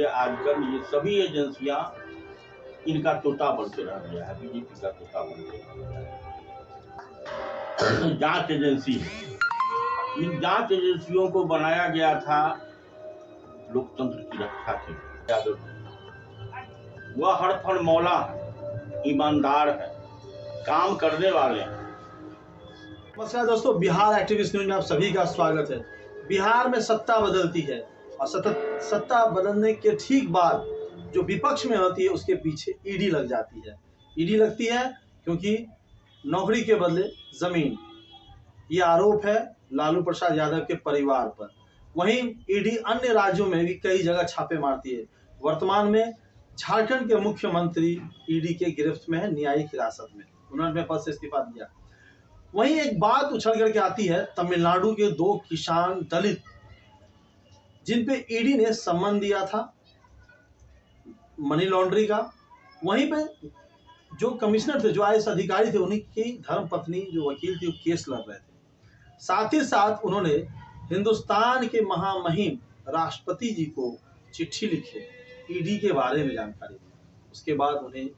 आजकल ये सभी एजेंसियां इनका तोता बन के रह गया है, बीजेपी का तोता बन के रह गया है। जांच एजेंसी है, इन जांच एजेंसियों को बनाया गया था लोकतंत्र की रक्षा के लिए। वह हर फन मौला है, ईमानदार है, काम करने वाले हैं। नमस्कार दोस्तों, बिहार एक्टिविस्ट न्यूज में आप सभी का स्वागत है। बिहार में सत्ता बदलती है और सत्ता बदलने के ठीक बाद जो विपक्ष में होती है उसके पीछे ईडी लग जाती है। ईडी लगती है क्योंकि नौकरी के बदले जमीन, ये आरोप है लालू प्रसाद यादव के परिवार पर। वहीं ईडी अन्य राज्यों में भी कई जगह छापे मारती है। वर्तमान में झारखंड के मुख्यमंत्री ईडी के गिरफ्त में है, न्यायिक हिरासत में। उन्होंने पद से इस्तीफा दिया। वहीं एक बात उछल करके आती है तमिलनाडु के 2 किसान दलित जिन पे ईडी ने सम्मन दिया था मनी लॉन्ड्रिंग का। वहीं पे जो कमिश्नर थे, जो आईएएस अधिकारी थे, उन्हीं की धर्मपत्नी जो वकील थी वो केस लड़ रहे थे। साथ ही साथ उन्होंने हिंदुस्तान के महामहिम राष्ट्रपति जी को चिट्ठी लिखी, ईडी के बारे में जानकारी दी। उसके बाद उन्हें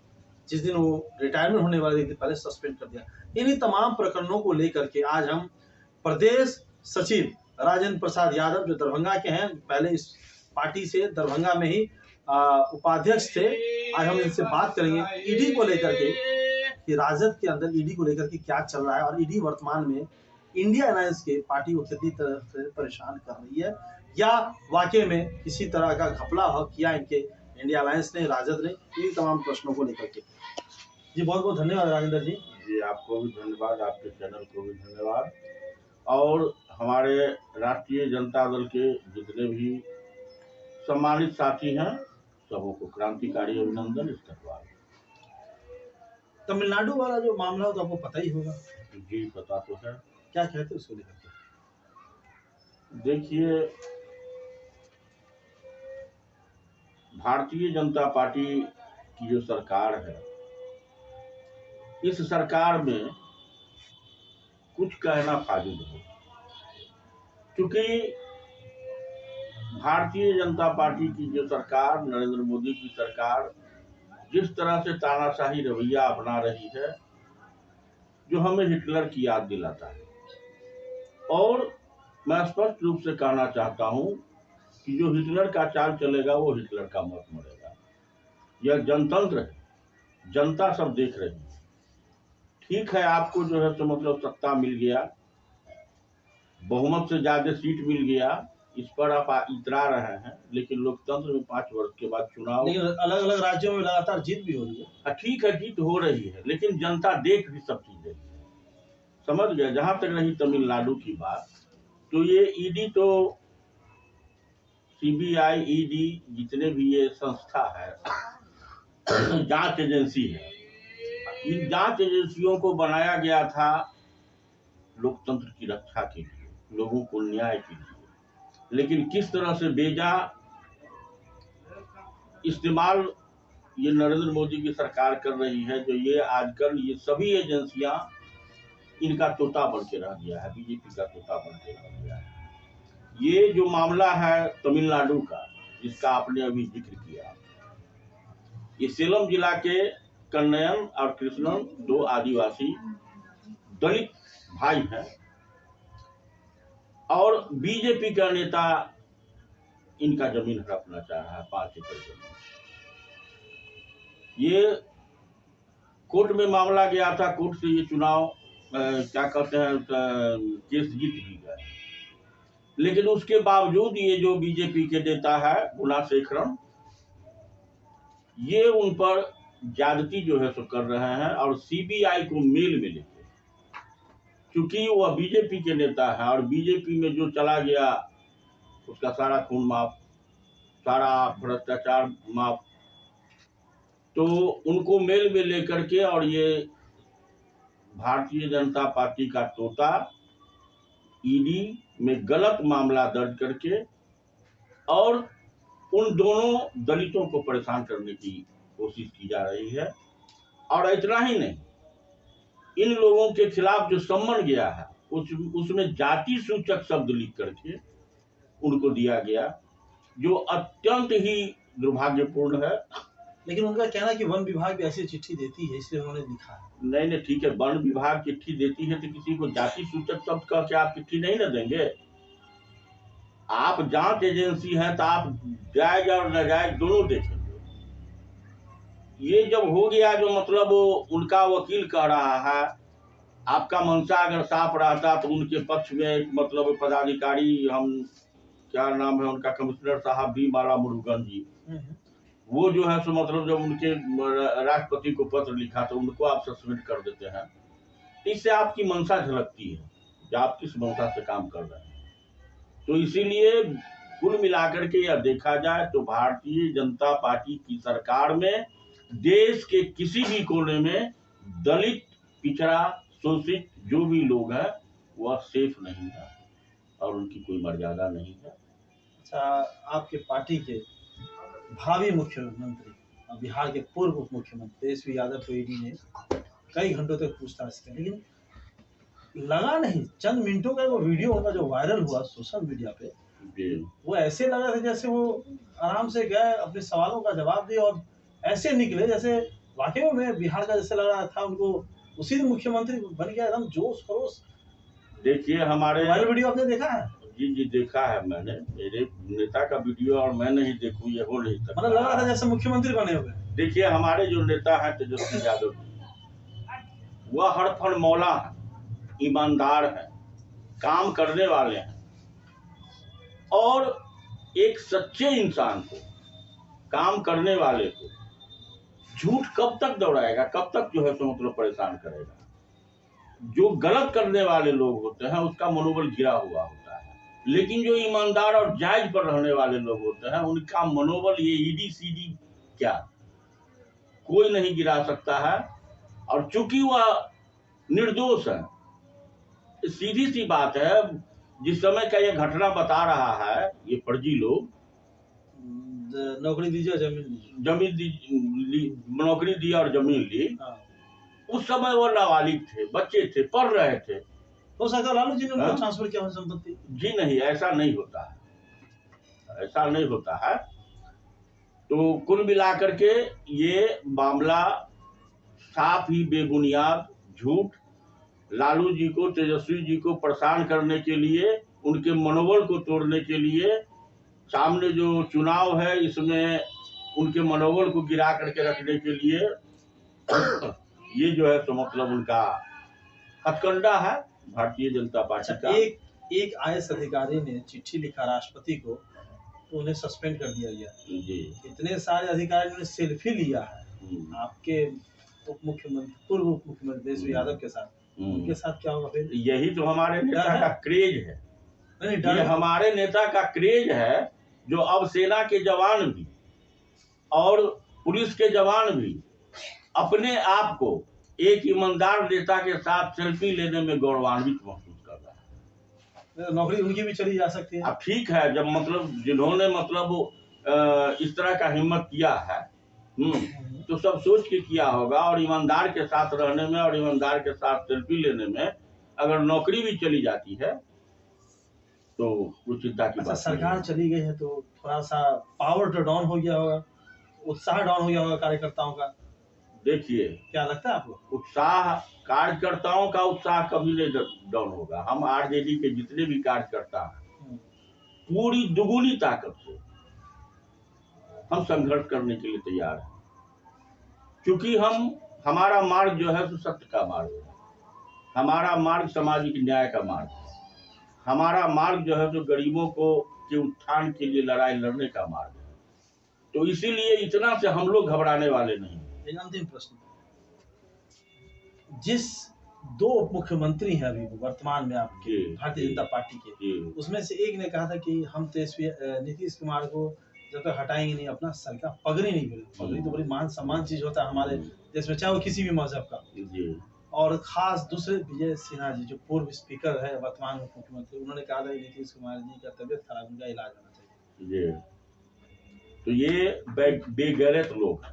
जिस दिन वो रिटायरमेंट होने वाले थे पहले सस्पेंड कर दिया। इन्हीं तमाम प्रकरणों को लेकर के आज हम प्रदेश सचिव राजेंद्र प्रसाद यादव, जो दरभंगा के हैं, पहले इस पार्टी से दरभंगा में ही उपाध्यक्ष थे, आज हम इनसे बात करेंगे ईडी को लेकर के कि राजद के अंदर ईडी को लेकर के क्या चल रहा है और ईडी वर्तमान में इंडिया अलायंस के पार्टी को कितनी तरह से परेशान कर रही है, या वाकई में किसी तरह का घपला किया इनके इंडिया अलायंस ने, राजद ने। इन तमाम प्रश्नों को लेकर के जी बहुत बहुत धन्यवाद राजेंद्र जी। जी आपको भी धन्यवाद, आपके चैनल को भी धन्यवाद, और हमारे राष्ट्रीय जनता दल के जितने भी सम्मानित साथी हैं सबों को क्रांतिकारी अभिनंदन। इसका धन्यवाद। तमिलनाडु वाला जो मामला हो तो आपको पता ही होगा। जी पता तो है। क्या कहते हैं उसको लेकर के? देखिए, भारतीय जनता पार्टी की जो सरकार है, इस सरकार में कुछ कहना फाजिल है, क्योंकि भारतीय जनता पार्टी की जो सरकार, नरेंद्र मोदी की सरकार, जिस तरह से तानाशाही रवैया अपना रही है, जो हमें हिटलर की याद दिलाता है। और मैं स्पष्ट रूप से कहना चाहता हूं कि जो हिटलर का चाल चलेगा वो हिटलर का मौत मरेगा। यह जनतंत्र है, जनता सब देख रही है। ठीक है, आपको जो है तो मतलब सत्ता मिल गया, बहुमत से ज्यादा सीट मिल गया, इस पर आप इतरा रहे हैं, लेकिन लोकतंत्र में 5 वर्ष के बाद चुनाव, लेकिन अलग अलग राज्यों में लगातार जीत भी हो रही है। ठीक है, जीत हो रही है, लेकिन जनता देख भी सब चीज रही है, समझ गए। जहां तक रही तमिलनाडु की बात, तो ये ईडी तो सीबीआई, ईडी, जितने भी ये संस्था है, जांच एजेंसी है, इन जांच एजेंसियों को बनाया गया था लोकतंत्र की रक्षा के लिए, लोगों को न्याय के लिए। लेकिन किस तरह से बेजा इस्तेमाल ये नरेंद्र मोदी की सरकार कर रही है, जो ये आजकल ये सभी एजेंसियां इनका तोता बन के रह गया है, बीजेपी का तोता बन के रह गया है। ये जो मामला है तमिलनाडु का, जिसका आपने अभी जिक्र किया, ये सेलम जिला के कन्नयन और कृष्णन, 2 आदिवासी दलित भाई हैं, और बीजेपी का नेता इनका जमीन हड़पना चाह रहा है, 5 एकड़ जमीन। ये कोर्ट में मामला गया था, कोर्ट से ये चुनाव क्या कहते हैं केस जीत भी गए, लेकिन उसके बावजूद ये जो बीजेपी के नेता है गुणाशेखरन, ये उन पर ज्यादती जो है सो कर रहे हैं, और सीबीआई को मेल में लेते, क्योंकि वह बीजेपी के नेता है और बीजेपी में जो चला गया उसका सारा खून माफ, सारा भ्रष्टाचार माफ, तो उनको मेल में लेकर के, और ये भारतीय जनता पार्टी का तोता ईडी में गलत मामला दर्ज करके और उन दोनों दलितों को परेशान करने की कोशिश की जा रही है। और इतना ही नहीं, इन लोगों के खिलाफ जो सम्मन गया है उसमें जाति सूचक शब्द लिख करके उनको दिया गया, जो अत्यंत ही दुर्भाग्यपूर्ण है। लेकिन उनका कहना है कि वन विभाग भी ऐसी चिट्ठी देती है, इसलिए उन्होंने लिखा है। नहीं नहीं, ठीक है, वन विभाग चिट्ठी देती है तो किसी को जाति सूचक शब्द कह के आप चिट्ठी नहीं न देंगे। आप जांच एजेंसी हैं तो आप जायज और नाजायज दोनों देखेंगे। ये जब हो गया जो मतलब उनका वकील कह रहा है, आपका मंशा अगर साफ रहता तो उनके पक्ष में एक मतलब पदाधिकारी, हम क्या नाम है उनका, कमिश्नर साहब भी माला मुरुगन जी, वो जो है सो मतलब जब उनके राष्ट्रपति को पत्र लिखा तो उनको आप सस्पेंड कर देते हैं। इससे आपकी मंशा झलकती है कि आप किस मंशा से काम कर रहे हैं। तो इसीलिए कुल मिलाकर के यह देखा जाए तो भारतीय जनता पार्टी की सरकार में देश के किसी भी कोने में दलित, पिछड़ा, शोषित जो भी लोग हैं वह सेफ नहीं है और उनकी कोई मर्यादा नहीं है। अच्छा, आपके पार्टी के भावी मुख्यमंत्री और बिहार के पूर्व उप मुख्यमंत्री तेजस्वी यादव को ईडी ने कई घंटों तक पूछताछ की, लेकिन लगा नहीं, चंद मिनटों का वो वीडियो उनका जो वायरल हुआ सोशल मीडिया पे, वो ऐसे लगा था जैसे वो आराम से गए, अपने सवालों का जवाब दिए और ऐसे निकले जैसे वाकई में बिहार का जैसे लग रहा था उनको उसी दिन मुख्यमंत्री बन गया, एकदम जोश खरोश। देखिए हमारे वायरल वीडियो आपने देखा है? जी जी देखा है मैंने, मेरे नेता का वीडियो और मैं नहीं देखूं ये हो नहीं सकता। मतलब लग रहा था जैसे मुख्यमंत्री बने हुए। देखिए हमारे जो नेता है तेजस्वी यादव जी, वह हड़फड़ मौला है, ईमानदार है, काम करने वाले हैं और एक सच्चे इंसान को, काम करने वाले को झूठ कब तक दौड़ाएगा, कब तक जो है सो मतलब परेशान करेगा। जो गलत करने वाले लोग होते हैं उसका मनोबल गिरा हुआ होता है, लेकिन जो ईमानदार और जायज पर रहने वाले लोग होते हैं उनका मनोबल ये ईडी सीडी क्या कोई नहीं गिरा सकता है। और चूंकि वह निर्दोष है, सीधी सी बात है, जिस समय का ये घटना बता रहा है, ये फर्जी लोग नौकरी दीजिए जमीन नौकरी दी और जमीन ली, उस समय वो नाबालिग थे, बच्चे थे, पढ़ रहे थे। हो सकता है लालू जी ने उनको ट्रांसफर किया हो संपत्ति। जी नहीं, ऐसा नहीं होता है, ऐसा नहीं होता है। तो कुल मिलाकर के ये मामला साफ ही बेबुनियाद झूठ, लालू जी को, तेजस्वी जी को परेशान करने के लिए, उनके मनोबल को तोड़ने के लिए, सामने जो चुनाव है इसमें उनके मनोबल को गिरा करके रखने के लिए ये जो है तो मतलब उनका हथकंडा है भारतीय जनता पार्टी का। एक IAS अधिकारी ने चिट्ठी लिखा राष्ट्रपति को तो उन्हें सस्पेंड कर दिया गया जी। इतने सारे अधिकारियों ने सेल्फी लिया है आपके उप मुख्यमंत्री, पूर्व उप मुख्यमंत्री तेजस्वी यादव के साथ, उनके साथ क्या होगा फिर? यही तो हमारे नेता का क्रेज है, ये हमारे नेता का क्रेज है जो अब सेना के जवान भी और पुलिस के जवान भी अपने आप को एक ईमानदार नेता के साथ सेल्फी लेने में गौरवान्वित महसूस कर रहा है। नौकरी उनकी भी चली जा सकती है। अब ठीक है, जब मतलब जिन्होंने मतलब इस तरह का हिम्मत किया है तो सब सोच के किया होगा, और ईमानदार के साथ रहने में और ईमानदार के साथ सेल्फी लेने में अगर नौकरी भी चली जाती है तो कुछ चिंता की बात। सरकार चली गई है तो थोड़ा सा पावर तो डाउन हो गया होगा, उत्साह डाउन हो गया होगा कार्यकर्ताओं का। देखिए क्या लगता है आपको? उत्साह, कार्यकर्ताओं का उत्साह कभी नहीं डाउन होगा। हम आरजेडी के जितने भी कार्यकर्ता हैं पूरी दुगुनी ताकत से हम संघर्ष करने के लिए तैयार हैं, क्योंकि हमारा मार्ग जो है तो सत्य का मार्ग है, हमारा मार्ग सामाजिक न्याय का मार्ग है, हमारा मार्ग जो है तो गरीबों को के उत्थान के लिए लड़ाई लड़ने का मार्ग है। तो इसीलिए इतना से हम लोग घबराने वाले नहीं। अंतिम प्रश्न, जिस दो उप मुख्यमंत्री हैं अभी वर्तमान में आपके भारतीय जनता पार्टी के, उसमें से एक ने कहा था कि हम नीतीश कुमार को जब तक हटाएंगे नहीं, अपना सर का पगड़ी नहीं मिले। पगड़ी तो बड़ी मान सम्मान चीज होता है हमारे देश में, चाहे वो किसी भी मजहब का। और खास दूसरे विजय सिन्हा जी जो पूर्व स्पीकर है, वर्तमान उप मुख्यमंत्री, उन्होंने कहा था नीतीश कुमार जी का तबियत खराब, उनका इलाज होना चाहिए। तो ये बेगैरत लोग,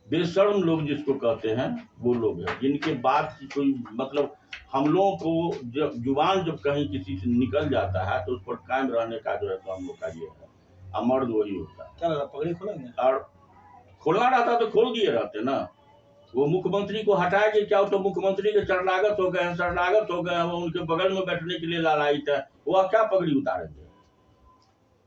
बेशर्म लोग जिसको कहते हैं, वो लोग हैं जिनके बात की कोई मतलब, हम लोगों को जब जुबान जब कहीं किसी से निकल जाता है तो उस पर कायम रहने का जो है तो हम लोग का ये है। और मर्द वही होता है। क्या लग रहा है, पगड़ी खोलेंगे? और खोलना रहता तो खोल दिए रहते ना। वो मुख्यमंत्री को हटाए कि क्या, तो मुख्यमंत्री के शरणागत हो गए हैं, शरणागत हो गए हैं, वो उनके बगल में बैठने के लिए लालायित है, वो क्या पगड़ी उतारेंगे?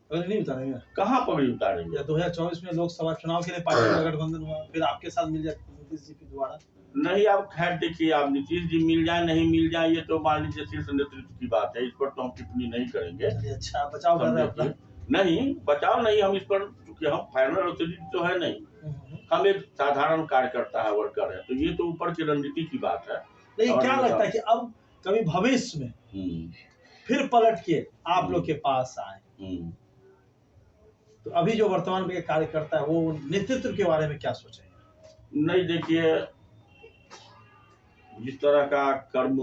पगड़ी नहीं उतारेंगे? कहाँ पगड़ी उतारेंगे? 2024 में लोकसभा चुनाव के लिए पार्टी का गठबंधन हुआ, फिर आपके साथ मिल जाए नीतीश जी की दोबारा? नहीं, अब खैर देखिए, आप नीतीश जी मिल जाए नहीं मिल जाए ये तो मान लीजिए शीर्ष नेतृत्व की बात है, इस पर तो हम टिप्पणी नहीं करेंगे। अच्छा, बचाव कर रहे हैं अपना? नहीं, बचाव नहीं, हम इस पर, क्योंकि हम फाइनल अथॉरिटी तो है नहीं, हम एक साधारण कार्यकर्ता है, वर्कर है, तो ये तो ऊपर की रणनीति की बात है। नहीं, क्या लगता है कि अब कभी भविष्य में फिर पलट के आप लोग के पास आए, तो अभी जो वर्तमान में कार्यकर्ता है वो नेतृत्व के बारे में क्या सोचेंगे? नहीं, देखिए, जिस तरह का कर्म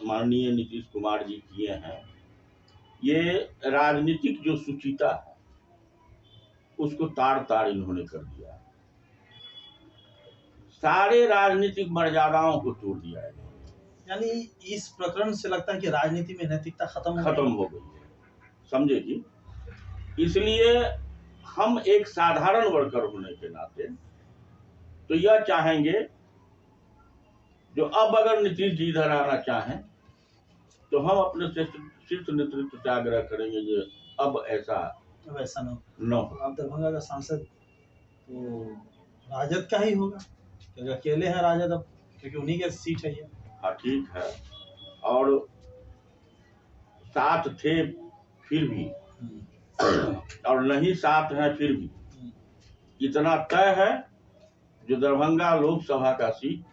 माननीय नीतीश कुमार जी किए हैं, ये राजनीतिक जो सुचिता है उसको तार तार इन्होंने कर दिया है। सारे राजनीतिक मर्यादाओं को तोड़ दिया है। यानी इस प्रकरण से लगता है कि राजनीति में नैतिकता खत्म हो गई है, समझे जी। इसलिए हम एक साधारण वर्कर होने के नाते तो यह चाहेंगे, जो अब अगर नीतीश जी इधर आना चाहें तो हम अपने शीर्ष नेतृत्व से आग्रह करेंगे कि अब ऐसा न हो। अब दरभंगा का सांसद तो राजद का ही होगा, क्योंकि अकेले हैं राजद अब, क्योंकि उन्हीं के सीट है ये। हाँ, ठीक है, और साथ थे फिर भी और नहीं साथ हैं फिर भी, इतना तय है जो दरभंगा लोकसभा का सीट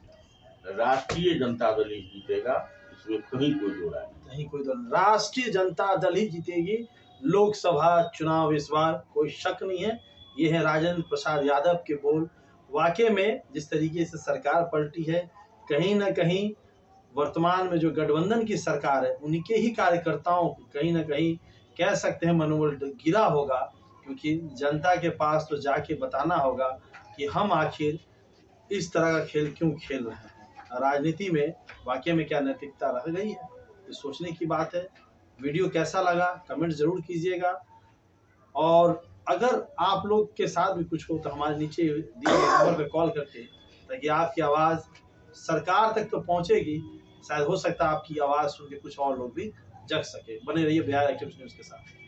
राष्ट्रीय जनता दल ही जीतेगा, इसमें कहीं कोई दो राय नहीं। कहीं कोई दल, राष्ट्रीय जनता दल ही जीतेगी लोकसभा चुनाव, इस बार कोई शक नहीं है। ये है राजेंद्र प्रसाद यादव के बोल। वाकई में जिस तरीके से सरकार पलटी है, कहीं ना कहीं वर्तमान में जो गठबंधन की सरकार है उनके ही कार्यकर्ताओं को कहीं ना कहीं कह सकते हैं मनोबल गिरा होगा, क्योंकि जनता के पास तो जाके बताना होगा कि हम आखिर इस तरह का खेल क्यों खेल रहे हैं। राजनीति में वाकई में क्या नैतिकता रह गई है, ये सोचने की बात है। वीडियो कैसा लगा कमेंट जरूर कीजिएगा, और अगर आप लोग के साथ भी कुछ हो तो हमारे नीचे दिए गए नंबर पर कॉल करके, ताकि आपकी आवाज़ सरकार तक तो पहुंचेगी, शायद हो सकता है आपकी आवाज़ सुन के कुछ और लोग भी जग सके। बने रहिए बिहार एक्टिव न्यूज़ के साथ।